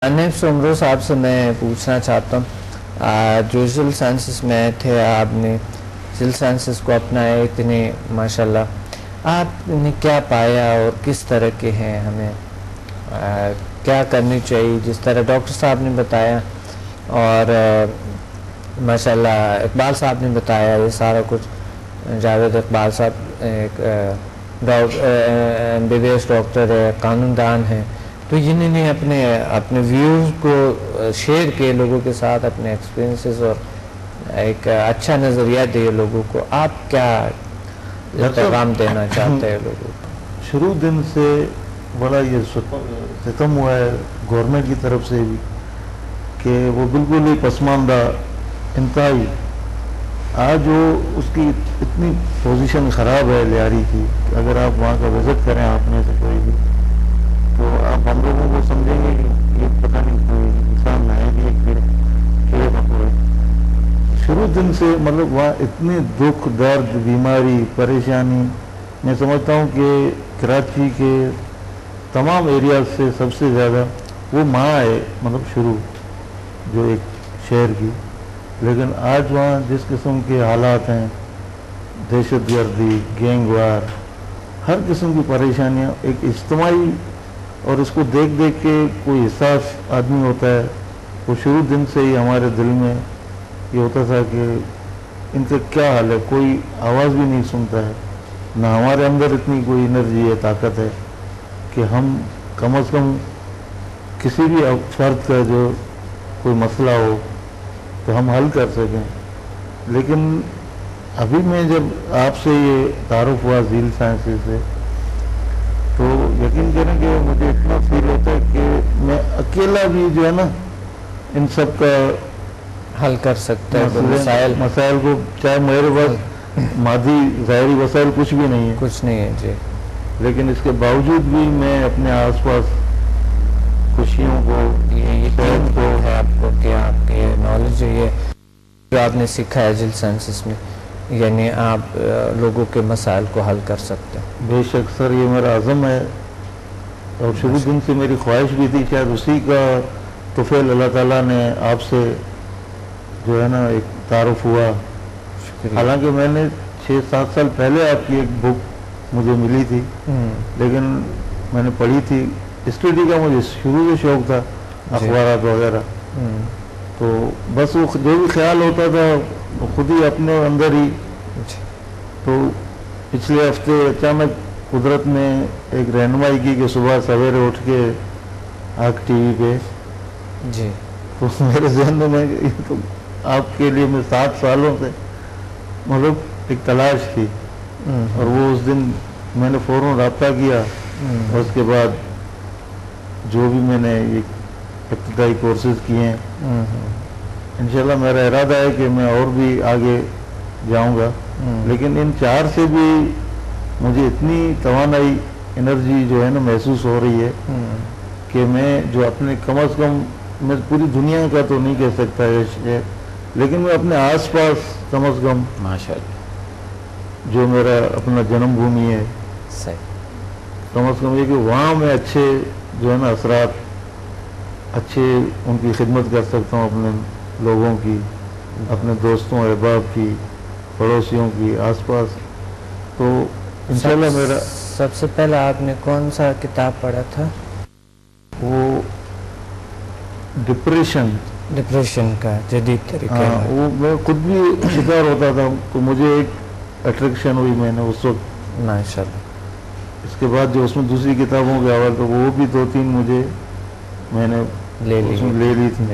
انیف سمرو صاحب سے میں پوچھنا چاہتا ہوں، جو سول سائنسز میں تھے، آپ نے سول سائنسز کو اپنایا اتنے ماشاءاللہ، آپ نے کیا پایا اور کس طرح کے ہیں، ہمیں کیا کرنی چاہیے؟ جس طرح ڈاکٹر صاحب نے بتایا اور ماشاءاللہ اقبال صاحب نے بتایا، یہ سارا کچھ جاوید اقبال صاحب ایک MBBS ڈاکٹر ہے، قانون دان ہے، تو انہوں نے اپنے ویوز کو شیئر کیے لوگوں کے ساتھ، اپنے ایکسپیرینسز، اور ایک اچھا نظریہ دے لوگوں کو۔ آپ کیا پیغام دینا چاہتے ہیں لوگوں کو؟ شروع دن سے بڑا یہ ستم ہوا ہے گورنمنٹ کی طرف سے بھی کہ وہ بالکل ہی پسماندہ انتہائی، آج وہ اس کی اتنی پوزیشن خراب ہے لیاری کی کہ اگر آپ وہاں کا وزٹ کریں آپ میں سے کوئی بھی، تو آپ ہم لوگوں کو سمجھیں گے کہ یہ پتہ نہیں کوئی انسان ہے کہ ایک کیڑے مکوڑے۔ شروع دن سے مطلب وہاں اتنے دکھ درد بیماری پریشانی، میں سمجھتا ہوں کہ کراچی کے تمام ایریاز سے سب سے زیادہ وہ ماں ہے، مطلب شروع جو ایک شہر کی، لیکن آج وہاں جس قسم کے حالات ہیں، دہشت گردی، گینگ وار، ہر قسم کی پریشانیاں، ایک اجتماعی، اور اس کو دیکھ دیکھ کے کوئی احساس آدمی ہوتا ہے۔ وہ شروع دن سے ہی ہمارے دل میں یہ ہوتا تھا کہ ان کا کیا حال ہے، کوئی آواز بھی نہیں سنتا ہے، نہ ہمارے اندر اتنی کوئی انرجی ہے، طاقت ہے کہ ہم کم از کم کسی بھی فرد کا جو کوئی مسئلہ ہو تو ہم حل کر سکیں۔ لیکن ابھی میں جب آپ سے یہ تعارف ہوا زیل سائنسز سے، تو یقین کریں کہ مجھے اتنا فیل ہوتا ہے کہ میں اکیلا بھی جو ہے نا ان سب کا حل کر سکتا ہے مسائل کو، چاہے میرے پاس مادی ظاہری وسائل کچھ بھی نہیں ہے، کچھ نہیں ہے جی، لیکن اس کے باوجود بھی میں اپنے آس پاس خوشیوں کو، یقین کو ہے آپ کو کہ آپ کے نالج ہے، یہ جو آپ نے سیکھا ہے زیل سائنسز میں، یعنی آپ لوگوں کے مسائل کو حل کر سکتے ہیں۔ بے شک سر، یہ میرا عزم ہے، اور شروع دن سے میری خواہش بھی تھی، شاید اسی کا طفیل اللہ تعالیٰ نے آپ سے جو ہے نا ایک تعارف ہوا۔ حالانکہ میں نے 6-7 سال پہلے آپ کی ایک بک مجھے ملی تھی، لیکن میں نے پڑھی تھی، اسٹڈی کا مجھے شروع سے شوق تھا، اخبارات وغیرہ، تو بس وہ جو بھی خیال ہوتا تھا وہ خود ہی اپنے اندر ہی۔ تو پچھلے ہفتے اچانک قدرت نے ایک رہنمائی کی کہ صبح سویرے اٹھ کے آگ ٹی وی پہ، جی، تو میرے ذہن میں تو آپ کے لیے میں 7 سالوں سے مطلب ایک تلاش تھی، اور وہ اس دن میں نے فوراً رابطہ کیا، اور اس کے بعد جو بھی میں نے یہ ابتدائی کورسز کیے ہیں، انشاءاللہ میرا ارادہ ہے کہ میں اور بھی آگے جاؤں گا، لیکن ان 4 سے بھی مجھے اتنی توانائی، انرجی جو ہے نا محسوس ہو رہی ہے کہ میں جو اپنے کم از کم، میں پوری دنیا کا تو نہیں کہہ سکتا ہے، لیکن میں اپنے آس پاس کم از کم ماشاءاللہ جو میرا اپنا جنم بھومی ہے، صحیح، کم از کم یہ کہ وہاں میں اچھے جو ہے نا اثرات، اچھے ان کی خدمت کر سکتا ہوں، اپنے لوگوں کی، اپنے دوستوں احباب کی، پڑوسیوں کی، آس پاس۔ تو انشاءاللہ میرا سب سے پہلے آپ نے کون سا کتاب پڑھا تھا؟ وہ ڈپریشن کا جدید طریقہ، وہ میں خود بھی شکار ہوتا تھا، تو مجھے ایک اٹریکشن ہوئی، میں نے اس وقت ماشاءاللہ، اس کے بعد جو اس میں دوسری کتابوں کے حوالے تو وہ بھی 2-3 مجھے میں نے لے لی تھی۔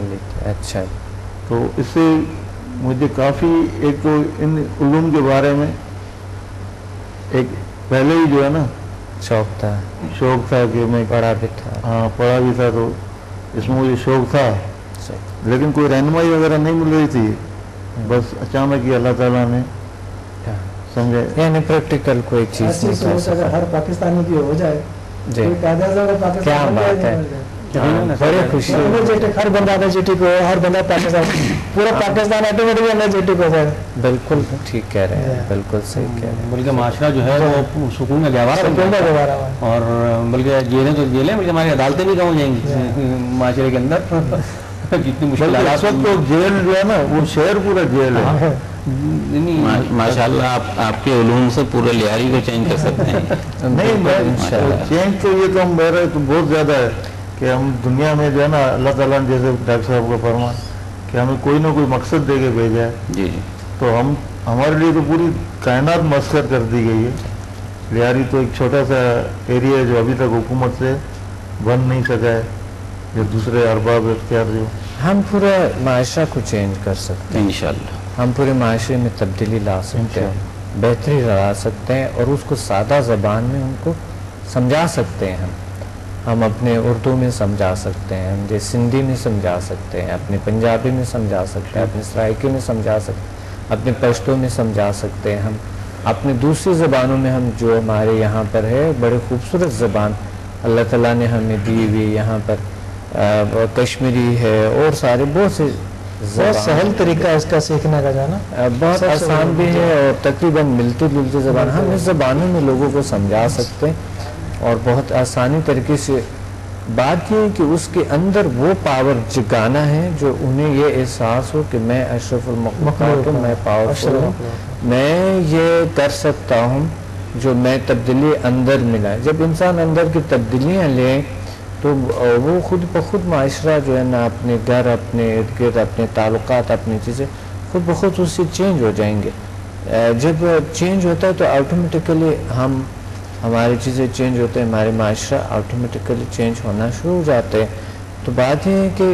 اچھا، تو اس سے مجھے کافی، ایک تو ان علوم کے بارے میں ایک پہلے ہی جو ہے نا شوق تھا کہ میں پڑھا بھی تھا، ہاں پڑھا بھی تھا، تو اس میں مجھے شوق تھا، لیکن کوئی رہنمائی وغیرہ نہیں مل رہی تھی، بس اچانک ہی اللہ تعالیٰ نے سمجھے، یعنی پریکٹیکل کوئی چیز نہیں، اگر ہر پاکستانی کی ہو جائے، جی، کیا بات ہے، بڑی خوشی انرجیٹک ہر بندہ انرجیٹک ہو, ہر بندہ پاکستان پورا پاکستان آٹومیٹکلی انرجیٹک ہو جائے. بالکل ٹھیک کہہ رہے ہیں, بالکل صحیح کہہ رہے ہیں. بلکہ معاشرہ جو ہے وہ سکون کا گہوارہ بن جاتا ہے. اور بلکہ جیلیں تو جیلیں, بلکہ ہماری عدالتیں بھی کم ہو جائیں گی معاشرے کے اندر. جتنی مشکل اس وقت تو جیل جو ہے نا وہ شہر پورا جیل ہے. ماشاء اللہ آپ کے علوم سے پورے لیاری کو چینج کر سکتے ہیں. نہیں چینج تو یہ تو میرا تو بہت زیادہ ہے کہ ہم دنیا میں جو ہے نا اللہ تعالیٰ نے جیسے ڈاکٹر صاحب کا فرمان کہ ہمیں کوئی نہ کوئی مقصد دے کے بھیجا ہے. جی جی. تو ہمارے لیے تو پوری کائنات مسخر کر دی گئی ہے. لیاری تو ایک چھوٹا سا ایریا ہے جو ابھی تک حکومت سے بن نہیں سکا ہے, جو دوسرے ارباب اختیار جو. ہم پورا معاشرہ کو چینج کر سکتے ہیں انشاءاللہ. ہم پورے معاشرے میں تبدیلی لا سکتے ہیں, بہتری لا سکتے ہیں, اور اس کو سادہ زبان میں ان کو سمجھا سکتے ہیں. ہم اپنے اردو میں سمجھا سکتے ہیں, ہم جو سندھی میں سمجھا سکتے ہیں, اپنے پنجابی میں سمجھا سکتے ہیں, اپنے سرائکی میں سمجھا سکتے ہیں, اپنے پشتو میں سمجھا سکتے ہیں. ہم اپنے دوسری زبانوں میں ہم جو ہمارے یہاں پر ہے بڑے خوبصورت زبان اللہ تعالیٰ نے ہمیں دی ہوئی یہاں پر, کشمیری ہے اور سارے بہت سے بہت سہل طریقہ اس کا سیکھنے کا جانا, بہت آسان بھی ہے اور تقریباً ملتی جلتی زبان. ہم اس زبانوں میں لوگوں کو سمجھا سکتے ہیں اور بہت آسانی طریقے سے. بات یہ ہے کہ اس کے اندر وہ پاور جگانا ہے جو انہیں یہ احساس ہو کہ میں اشرف المخلوقات ہوں, میں پاورفل ہوں, میں یہ کر سکتا ہوں جو میں تبدیلی اندر ملا. جب انسان اندر کی تبدیلیاں لیں تو وہ خود بخود معاشرہ جو ہے نا, اپنے گھر, اپنے ارد گرد, اپنے تعلقات, اپنی چیزیں خود بخود اس سے چینج ہو جائیں گے. جب چینج ہوتا ہے تو آٹومیٹیکلی ہماری چیزیں چینج ہوتے ہیں, ہمارے معاشرہ آٹومیٹیکلی چینج ہونا شروع ہو جاتے ہیں. تو بات یہ ہے کہ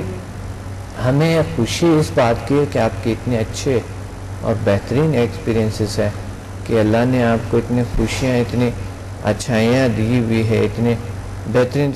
ہمیں خوشی اس بات کی ہے کہ آپ کے اتنے اچھے اور بہترین ایکسپیرینسز ہیں کہ اللہ نے آپ کو اتنی خوشیاں, اتنی اچھائیاں دی ہوئی ہے, اتنے بہترین.